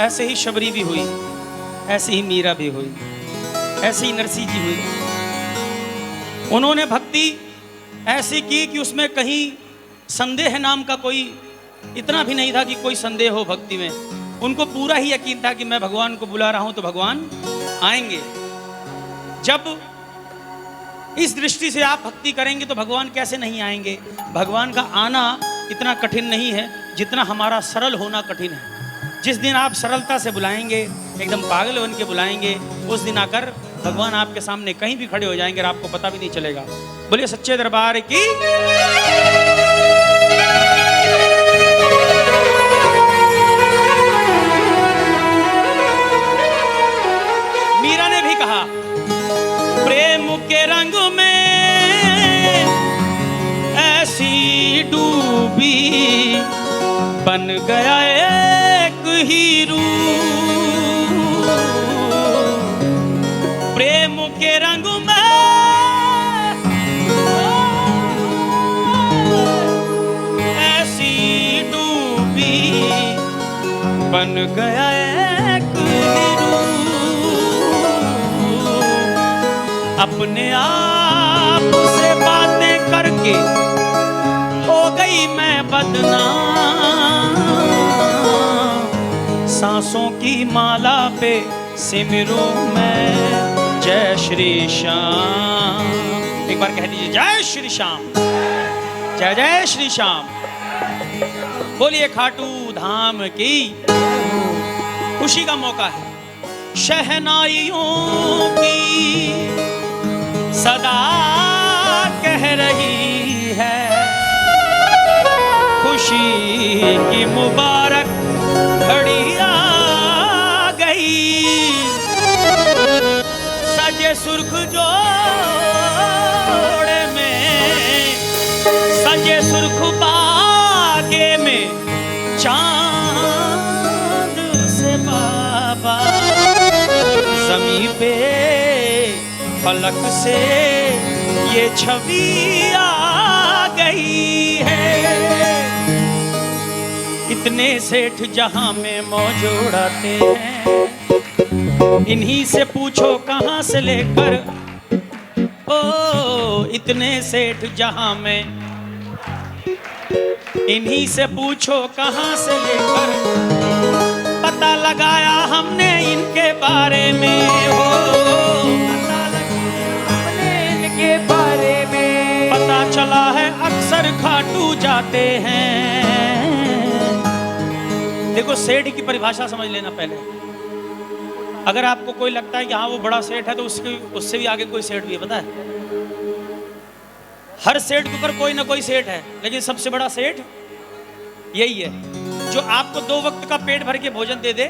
ऐसे ही शबरी भी हुई, ऐसे ही मीरा भी हुई, ऐसे ही नरसी जी हुई। उन्होंने भक्ति ऐसी की कि उसमें कहीं संदेह नाम का कोई इतना भी नहीं था कि कोई संदेह हो भक्ति में। उनको पूरा ही यकीन था कि मैं भगवान को बुला रहा हूं तो भगवान आएंगे। जब इस दृष्टि से आप भक्ति करेंगे तो भगवान कैसे नहीं आएंगे। भगवान का आना इतना कठिन नहीं है जितना हमारा सरल होना कठिन है। जिस दिन आप सरलता से बुलाएंगे, एकदम पागल बन के बुलाएंगे, उस दिन आकर भगवान आपके सामने कहीं भी खड़े हो जाएंगे और आपको पता भी नहीं चलेगा। बोलिए सच्चे दरबार की। मीरा ने भी कहा, प्रेम के रंग में ऐसी डूबी बन गया एक ही रूप। प्रेम के रंग में ऐसी डूबी बन गया एक ही रूप। अपने आप से बातें करके हो गई मैं बदनाम। सांसों की माला पे सिमरूं मैं जय श्री श्याम। एक बार कह दीजिए जय श्री श्याम, जय जय श्री श्याम। बोलिए खाटू धाम की। खुशी का मौका है, शहनाइयों की सदा कह रही है, खुशी की मुबारक घड़ी आ गई। सजे सुर्ख जोड़े में, सजे सुर्ख बागे में चांद से बाबा, ज़मीं पे फलक से ये छवि आ गई है। इतने सेठ जहां में मौज उड़ाते हैं, इन्हीं से पूछो कहां से लेकर। ओ इतने सेठ जहां में, इन्हीं से पूछो कहां से लेकर। पता लगाया हमने इनके बारे में, हो पता लगाया हमने इनके बारे में। पता चला है अक्सर खाटू जाते हैं। देखो सेठ की परिभाषा समझ लेना पहले। अगर आपको कोई लगता है कि हाँ वो बड़ा सेठ है, तो उससे भी आगे कोई सेठ भी है, पता है। हर सेठ के ऊपर कोई ना कोई सेठ है, लेकिन सबसे बड़ा सेठ यही है जो आपको 2 वक्त का पेट भर के भोजन दे दे।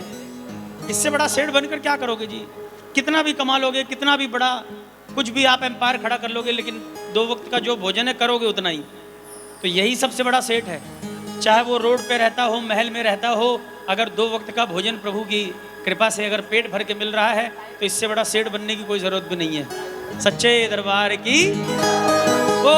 इससे बड़ा सेठ बनकर क्या करोगे जी। कितना भी कमा लोगे, कितना भी बड़ा कुछ भी आप एम्पायर खड़ा कर लोगे, लेकिन 2 वक्त का जो भोजन है करोगे उतना ही। तो यही सबसे बड़ा सेठ है। चाहे वो रोड पे रहता हो, महल में रहता हो, अगर 2 वक्त का भोजन प्रभु की कृपा से अगर पेट भर के मिल रहा है, तो इससे बड़ा सेठ बनने की कोई जरूरत भी नहीं है। सच्चे दरबार की। ओ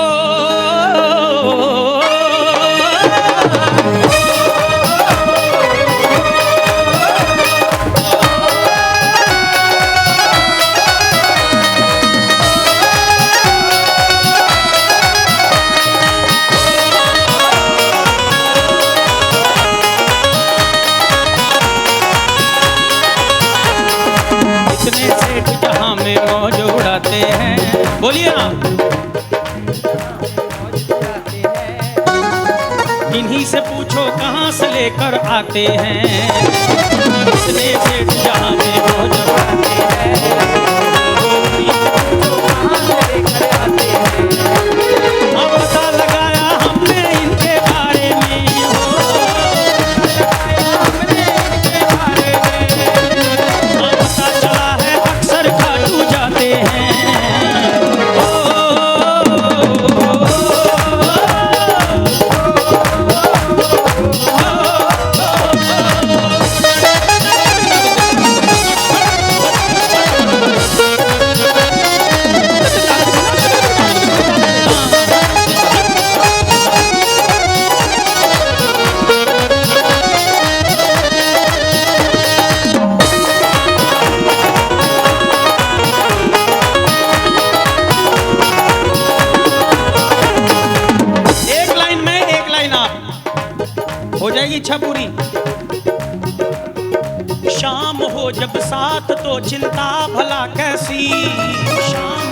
बोलिए ना। इन्हीं से पूछो कहां से लेकर आते हैं, इतने सेठ जहां में मौज उड़ाते हैं। कहां से लेकर आते हैं, हाँ पता लगाया हमने इनके बारे में, हो हमने इनके बारे में। हाँ पता चला है अक्सर खाटू जाते हैं। इच्छा पूरी। शाम हो जब साथ तो चिंता भला कैसी, शाम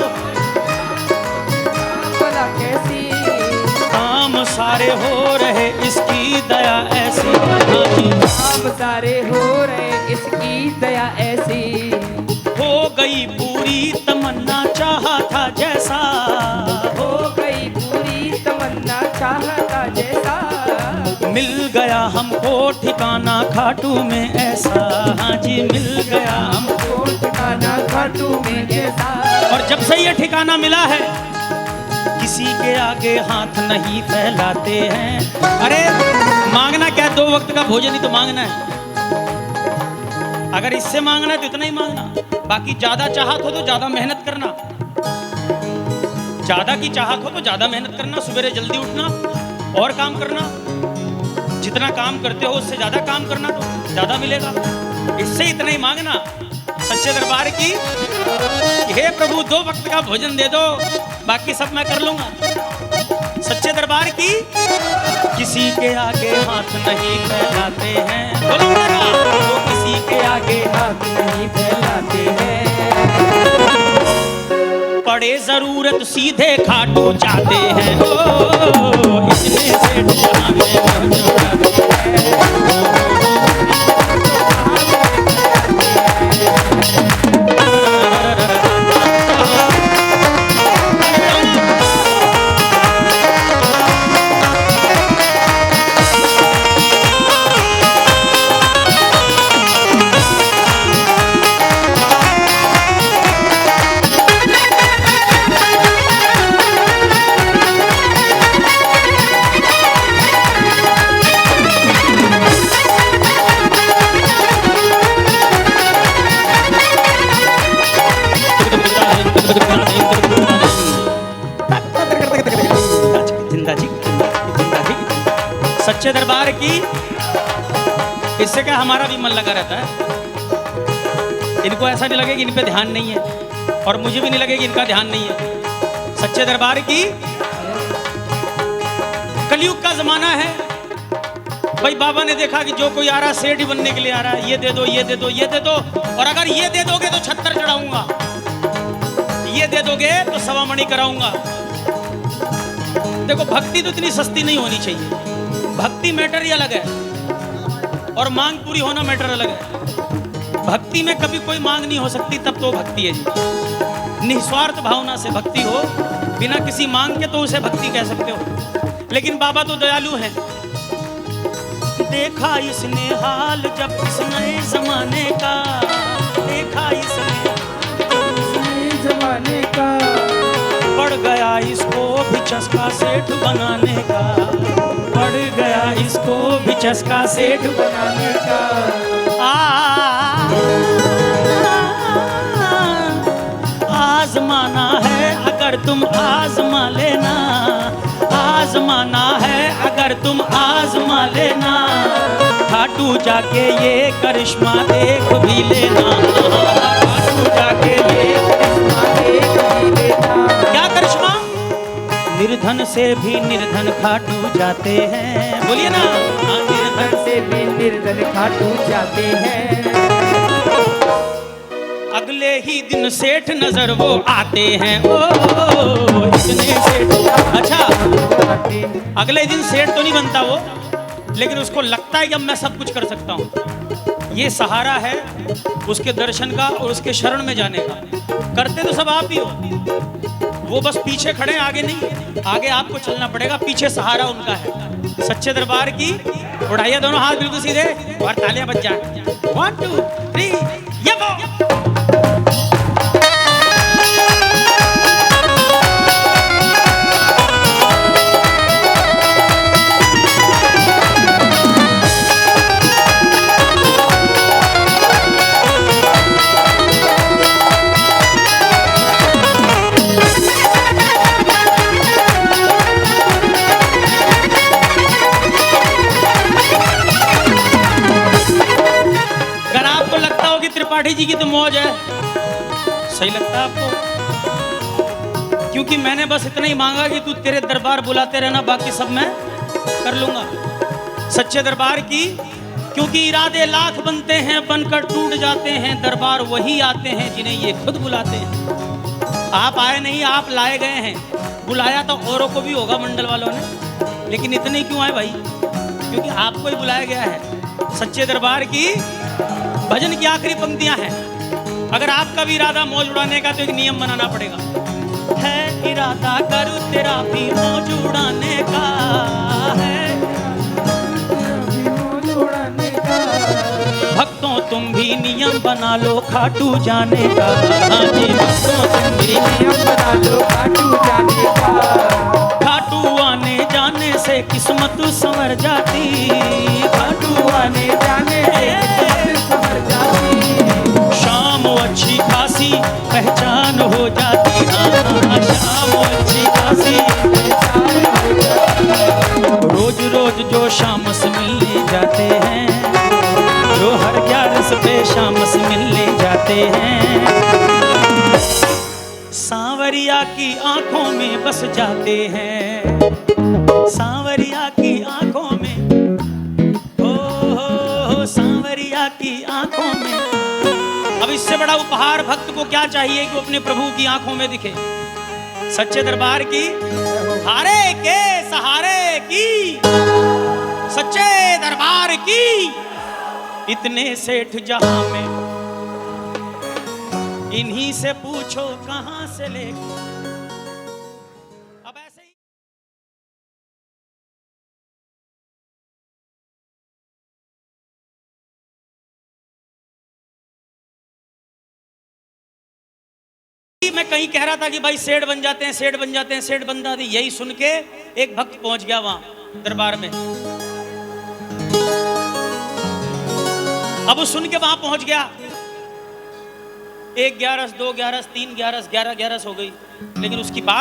भला कैसी, काम सारे हो रहे इसकी दया ऐसी। हाँ जी, काम सारे हो रहे इसकी दया ऐसी। हो गई पूरी तमन्ना चाहा था जैसा, हो गई पूरी तमन्ना चाहता जैसा। मिल गया हमको ठिकाना खाटू में ऐसा। हाँ जी, मिल गया हमको ठिकाना खाटू में ऐसा। और जब से ये ठिकाना मिला है किसी के आगे हाथ नहीं फैलाते हैं। अरे मांगना क्या, 2 वक्त का भोजन ही तो मांगना है। अगर इससे मांगना है तो इतना ही मांगना, बाकी ज्यादा चाहत हो तो ज्यादा मेहनत करना, ज्यादा की चाहत हो तो ज्यादा मेहनत करना, सवेरे जल्दी उठना और काम करना। जितना काम करते हो उससे ज्यादा काम करना तो ज्यादा मिलेगा। इससे इतना ही मांगना सच्चे दरबार की, हे प्रभु 2 वक्त का भोजन दे दो, बाकी सब मैं कर लूंगा। सच्चे दरबार की, किसी के आगे हाथ नहीं फैलाते हैं। बोलो मेरा, वो किसी के आगे हाथ नहीं फैलाते हैं। पड़े जरूरत सीधे खाटू जाते हैं। ओ इतने से जहां में सच्चे दरबार की, इससे क्या हमारा भी मन लगा रहता है। इनको ऐसा नहीं लगे कि इन पे ध्यान नहीं है, और मुझे भी नहीं लगे कि इनका ध्यान नहीं है। सच्चे दरबार की, कलयुग का जमाना है भाई। बाबा ने देखा कि जो कोई आ रहा सेठ ही बनने के लिए आ रहा है, ये दे दो, ये दे दो, ये दे दो, और अगर ये दे दोगे तो 76 चढ़ाऊंगा, ये दे दोगे तो 1.25 मणि कराऊंगा। देखो भक्ति तो इतनी सस्ती नहीं होनी चाहिए। भक्ति मैटर ही अलग है और मांग पूरी होना मैटर अलग है। भक्ति में कभी कोई मांग नहीं हो सकती, तब तो भक्ति है जी। निस्वार्थ भावना से भक्ति हो, बिना किसी मांग के, तो उसे भक्ति कह सकते हो। लेकिन बाबा तो दयालु हैं। देखा इसने हाल जब इस नए जमाने का, देखा इसने जमाने का, बढ़ गया इसको भी चस्का सेठ बनाने का, बढ़ गया इसको भी चस्का सेठ बनाने का। आजमाना है अगर तुम आजमा लेना, आजमाना है अगर तुम आजमा लेना, खाटू जाके ये करिश्मा देख भी लेना, खाटू जाके ये करिश्मा देख भी लेना। क्या करिश्मा? निर्धन से भी निर्धन खाटू जाते हैं। बोलिए ना, निर्धन से भी निर्धन खाटू जाते हैं। अगले ही दिन सेठ नजर वो आते हैं। ओ इतने सेठ, अच्छा अगले दिन सेठ तो नहीं बनता वो, लेकिन उसको लगता है कि अब मैं सब कुछ कर सकता हूँ। ये सहारा है उसके दर्शन का और उसके शरण में जाने का। करते तो सब आप ही हो, वो बस पीछे खड़े, आगे नहीं। आगे आपको चलना पड़ेगा, पीछे सहारा उनका है। सच्चे दरबार की, उठाइए दोनों हाथ बिल्कुल सीधे और तालियां बज जाए। 1 2 3 ये वो। त्रिपाठी जी की तो मौज है, सही लगता है आपको? क्योंकि मैंने बस इतना ही मांगा कि तू तेरे दरबार बुलाते रहना, बाकी सब मैं कर लूंगा। सच्चे दरबार की, क्योंकि इरादे लाख बनते हैं बनकर टूट जाते हैं, दरबार वही आते हैं जिन्हें ये खुद बुलाते हैं। आप आए नहीं, आप लाए गए हैं। बुलाया तो औरों को भी होगा मंडल वालों ने, लेकिन इतने क्यों आए भाई? क्योंकि आपको ही बुलाया गया है। सच्चे दरबार की भजन की आखिरी पंक्तियां हैं। अगर आपका भी इरादा मौज उड़ाने का तो एक नियम बनाना पड़ेगा। है इरादा करो तेरा भी मौज उड़ाने का है, भक्तों तुम भी नियम बना लो खाटू जाने का। हाँ जी भक्तों तुम भी नियम बना लो खाटू जाने का। खाटू आने जाने से किस्मत संवर जाती, खाटू आने जाने से किस्मत संवर जाती। शाम अच्छी खासी पहचान हो जाती। हाँ शाम अच्छी खासी पहचान हो जाती। रोज रोज जो शाम से मिलने जाते हैं, जो हर 11 पे शाम से मिलने जाते हैं, सांवरिया की आंखों में बस जाते हैं। सांवरिया की आंखों में, हो सांवरिया की आंखों में। अब इससे बड़ा उपहार भक्त को क्या चाहिए कि वो अपने प्रभु की आंखों में दिखे। सच्चे दरबार की हारे के सहारे की, सच्चे दरबार की इतने सेठ जहां में, इन्हीं से पूछो कहां से ले। अब ऐसे ही मैं कहीं कह रहा था कि भाई सेठ बन जाते हैं, सेठ बन जाते हैं, सेठ बन जाते हैं। यही सुन के एक भक्त पहुंच गया वहां दरबार में। अब वो सुन के वहां पहुंच गया। 1 11 2 11 3 11 11 11 हो गई, लेकिन उसकी बात